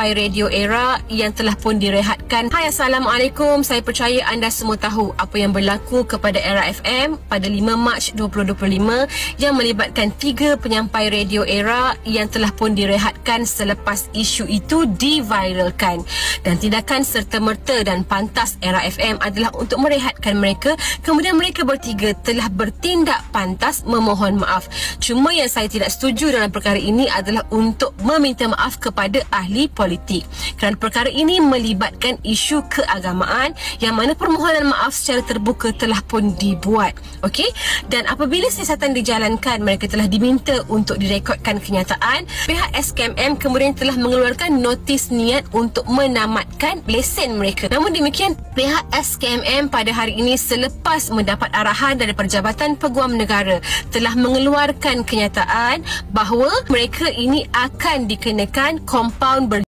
penyampai radio Era yang telah pun direhatkan. Hai, Assalamualaikum. Saya percaya anda semua tahu apa yang berlaku kepada Era FM pada 5 Mac 2025 yang melibatkan 3 penyampai radio Era yang telah pun direhatkan selepas isu itu diviralkan. Dan tindakan serta-merta dan pantas Era FM adalah untuk merehatkan mereka. Kemudian mereka bertiga telah bertindak pantas memohon maaf. Cuma yang saya tidak setuju dalam perkara ini adalah untuk meminta maaf kepada ahli politik, kerana perkara ini melibatkan isu keagamaan yang mana permohonan maaf secara terbuka telah pun dibuat. Okey, dan apabila siasatan dijalankan, mereka telah diminta untuk direkodkan kenyataan. Pihak SKMM kemudian telah mengeluarkan notis niat untuk menamatkan lesen mereka. Namun demikian, pihak SKMM pada hari ini selepas mendapat arahan dari Jabatan Peguam Negara telah mengeluarkan kenyataan bahawa mereka ini akan dikenakan kompaun